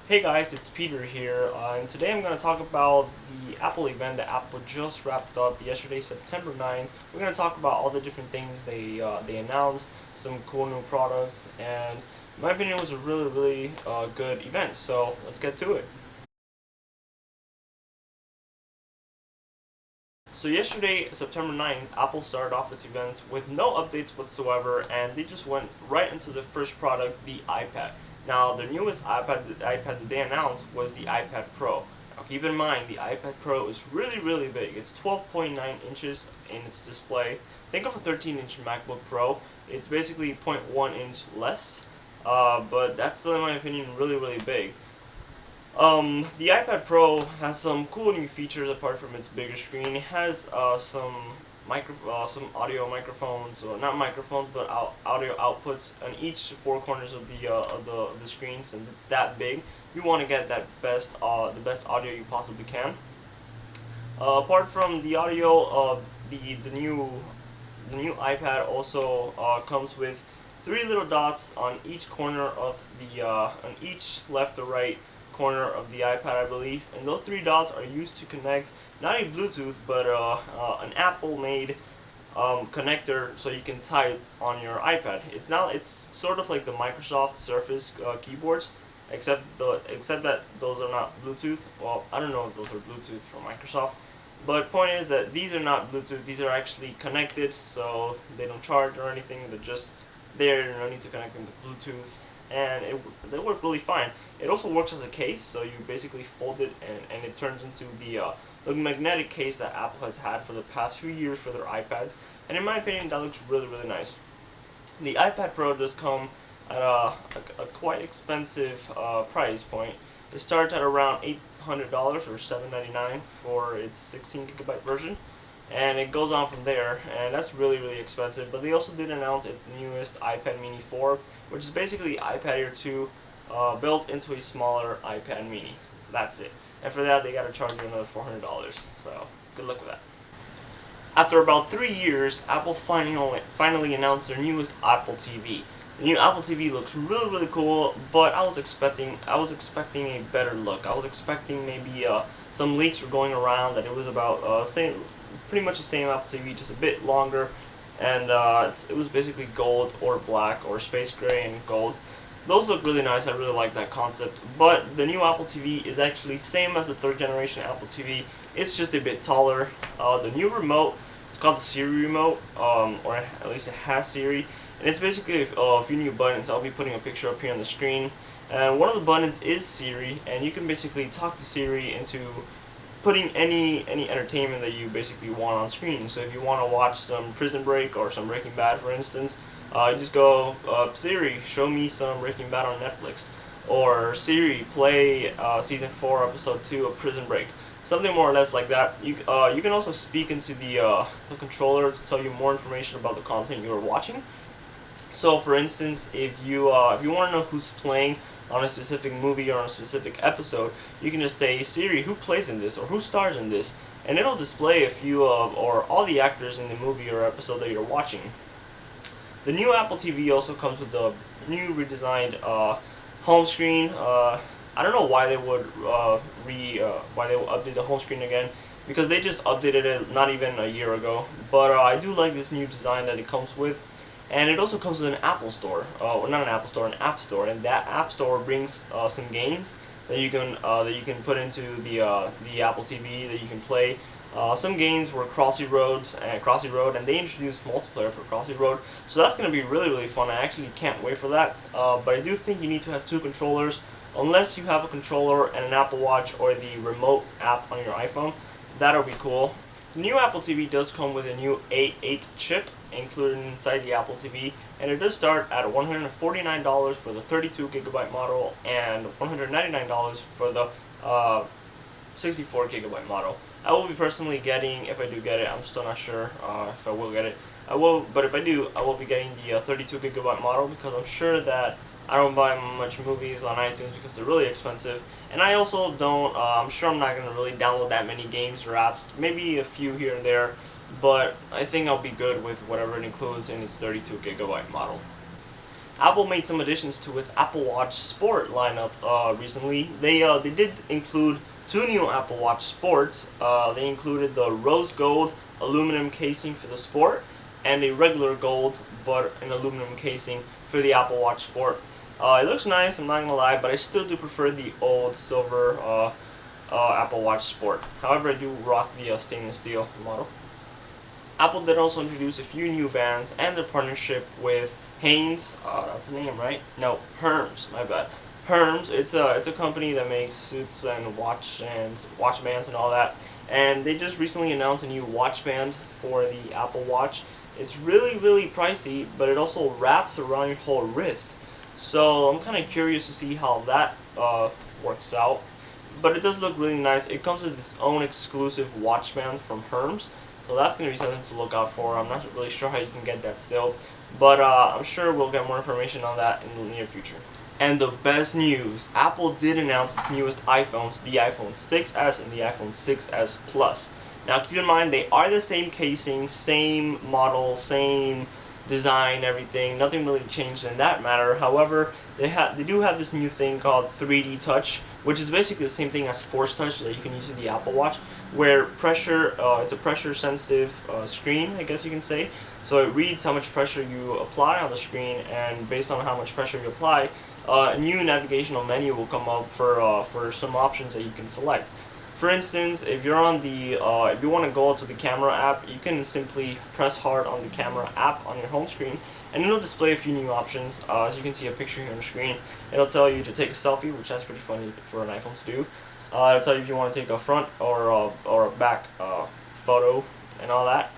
Hey guys, it's Peter here, and today I'm going to talk about the Apple event that Apple just wrapped up yesterday, September 9th. We're going to talk about all the different things they announced, some cool new products, and in my opinion, it was a really good event. So let's get to it. So yesterday, September 9th, Apple started off its event with no updates whatsoever, and they just went right into the first product, the iPad. Now, the newest iPad that they announced was the iPad Pro. Now, keep in mind, the iPad Pro is really big. It's 12.9 inches in its display. Think of a 13-inch MacBook Pro. It's basically zero point 0.1 inch less, but that's still, in my opinion, really big. The iPad Pro has some cool new features apart from its bigger screen. It has some audio microphones, or not microphones, but audio outputs on each four corners of the screen. Since it's that big, you want to get the best audio you possibly can. Apart from the audio, the new iPad also comes with three little dots on each corner of on each left or right corner of the iPad, I believe, and those three dots are used to connect not a Bluetooth but an Apple-made connector so you can type on your iPad. It's sort of like the Microsoft Surface keyboards, except that those are not Bluetooth. Well, I don't know if those are Bluetooth from Microsoft, but point is that these are not Bluetooth. These are actually connected, so they don't charge or anything. They're just there. You don't need to connect them to Bluetooth, and they work really fine. It also works as a case, so you basically fold it and it turns into the magnetic case that Apple has had for the past few years for their iPads, and in my opinion, that looks really nice. The iPad Pro does come at a quite expensive price point. It starts at around $800 or $799 for its 16 GB version, and it goes on from there, and that's really expensive. But they also did announce its newest iPad Mini 4, which is basically iPad Air 2 built into a smaller iPad Mini. That's it. And for that, they gotta charge you another $400. So good luck with that. After about 3 years, Apple finally announced their newest Apple TV. The new Apple TV looks really cool, but I was expecting a better look. I was expecting maybe some leaks were going around that it was about pretty much the same Apple TV, just a bit longer, and it was basically gold or black or space gray and gold. Those look really nice. I really like that concept. But the new Apple TV is actually same as the third generation Apple TV. It's just a bit taller. The new remote, it's called the Siri remote, or at least it has Siri, and it's basically a few new buttons. I'll be putting a picture up here on the screen. And one of the buttons is Siri, and you can basically talk to Siri into putting any entertainment that you basically want on screen. So if you want to watch some Prison Break or some Breaking Bad, for instance, you just go, Siri, show me some Breaking Bad on Netflix, or Siri, play season 4, episode 2 of Prison Break. Something more or less like that. You can also speak into the controller to tell you more information about the content you are watching. So, for instance, if you want to know who's playing on a specific movie or on a specific episode, you can just say, Siri, who plays in this or who stars in this, and it'll display a few of or all the actors in the movie or episode that you're watching. The new Apple TV also comes with the new redesigned home screen. I don't know why they would why they would update the home screen again, because they just updated it not even a year ago. But I do like this new design that it comes with. And it also comes with an Apple Store, well, not an Apple Store, an App Store, and that App Store brings some games that you can put into the Apple TV that you can play. Some games were Crossy Road, and they introduced multiplayer for Crossy Road, so that's going to be really fun. I actually can't wait for that. But I do think you need to have two controllers, unless you have a controller and an Apple Watch or the remote app on your iPhone. That'll be cool. The new Apple TV does come with a new A8 chip included inside the Apple TV, and it does start at $149 for the 32 GB model and $199 for the 64 GB model. I will be personally getting, if I do get it, I'm still not sure if I will get it. I will, but if I do, I will be getting the 32 GB model, because I'm sure that I don't buy much movies on iTunes because they're really expensive, and I also don't. I'm sure I'm not gonna really download that many games or apps. Maybe a few here and there, but I think I'll be good with whatever it includes in its 32 GB model. Apple made some additions to its Apple Watch Sport lineup recently. They did include two new Apple Watch Sports. They included the rose gold aluminum casing for the Sport and a regular gold but an aluminum casing for the Apple Watch Sport. It looks nice, I'm not gonna lie, but I still do prefer the old silver Apple Watch Sport. However, I do rock the stainless steel model. Apple did also introduce a few new bands and their partnership with Hanes. That's the name, right? No, Hermes. My bad. Hermes. It's a company that makes suits and watch bands and all that. And they just recently announced a new watch band for the Apple Watch. It's really pricey, but it also wraps around your whole wrist. So I'm kind of curious to see how that works out. But it does look really nice. It comes with its own exclusive watch band from Hermes. So that's going to be something to look out for. I'm not really sure how you can get that still. But I'm sure we'll get more information on that in the near future. And the best news, Apple did announce its newest iPhones, the iPhone 6s and the iPhone 6s Plus. Now keep in mind, they are the same casing, same model, same design, everything. Nothing really changed in that matter. However, they do have this new thing called 3D Touch, which is basically the same thing as Force Touch that you can use in the Apple Watch, where it's a pressure sensitive screen, I guess you can say. So it reads how much pressure you apply on the screen, and based on how much pressure you apply, a new navigational menu will come up for some options that you can select. For instance, if you're on the if you want to go to the camera app, you can simply press hard on the camera app on your home screen, and it'll display a few new options. As you can see a picture here on the screen, it'll tell you to take a selfie, which that's pretty funny for an iPhone to do. It'll tell you if you want to take a front or a back photo and all that.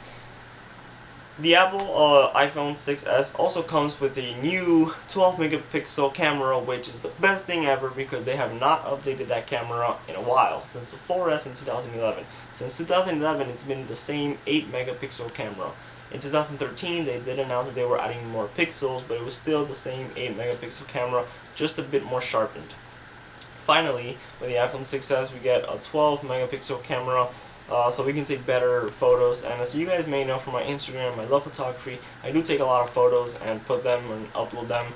The Apple iPhone 6s also comes with a new 12 megapixel camera, which is the best thing ever because they have not updated that camera in a while, since the 4S in 2011. Since 2011, it's been the same 8 megapixel camera. In 2013, they did announce that they were adding more pixels, but it was still the same 8 megapixel camera, just a bit more sharpened. Finally, with the iPhone 6s, we get a 12 megapixel camera, so we can take better photos. And as you guys may know from my Instagram, I love photography. I do take a lot of photos and put them and upload them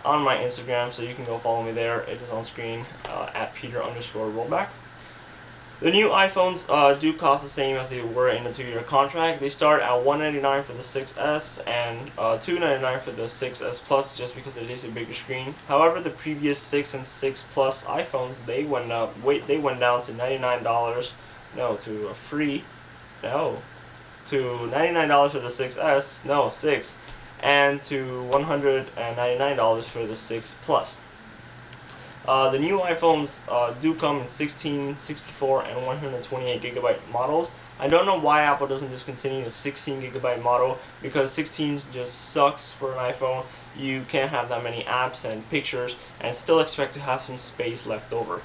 on my Instagram, so you can go follow me there. It is on screen at Peter_Rollback. The new iPhones do cost the same as they were in the 2-year contract. They start at $199 for the 6s and $299 for the 6s Plus, just because it is a bigger screen. However, the previous 6 and 6 Plus iPhones, they went down to $99. No, to $99 for the 6s. No, 6, and to $199 for the 6 Plus. The new iPhones do come in 16, 64, and 128 gigabyte models. I don't know why Apple doesn't discontinue the 16 gigabyte model, because 16 just sucks for an iPhone. You can't have that many apps and pictures and still expect to have some space left over.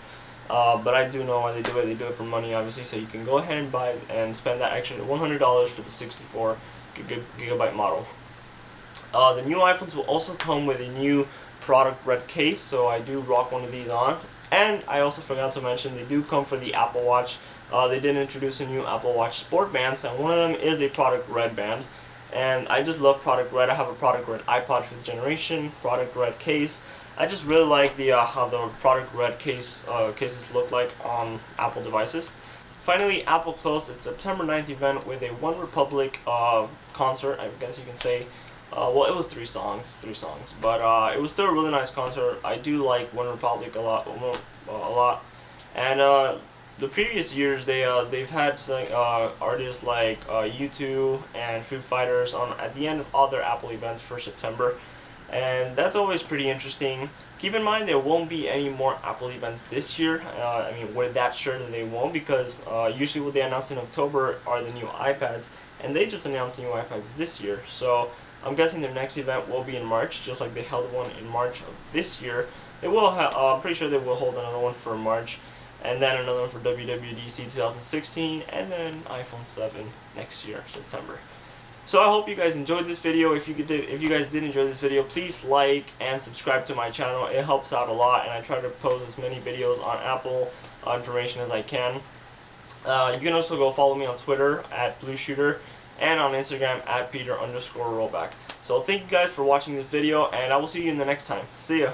But I do know why they do it. They do it for money, obviously, so you can go ahead and buy and spend that extra $100 for the 64 gigabyte model. The new iPhones will also come with a new product red case, so I do rock one of these on. And I also forgot to mention, they do come for the Apple Watch. They did introduce a new Apple Watch Sport bands, and one of them is a product red band. And I just love product red. I have a product red iPod 5th generation, product red case. I just really like the how the product red cases look like on Apple devices. Finally, Apple closed its September 9th event with a OneRepublic concert, I guess you can say. Well, it was three songs, but it was still a really nice concert. I do like OneRepublic a lot, and the previous years they've had artists like U2 and Foo Fighters on at the end of all their Apple events for September, and that's always pretty interesting. Keep in mind there won't be any more Apple events this year. I mean, we're that sure that they won't, because usually what they announce in October are the new iPads, and they just announced new iPads this year. So I'm guessing their next event will be in March, just like they held one in March of this year. They will I'm pretty sure they will hold another one for March, and then another one for WWDC 2016, and then iPhone 7 next year, September. So I hope you guys enjoyed this video. If you guys did enjoy this video, please like and subscribe to my channel. It helps out a lot, and I try to post as many videos on Apple information as I can. You can also go follow me on Twitter at BlueShooter and on Instagram at Peter_Rollback. So thank you guys for watching this video, and I will see you in the next time. See ya.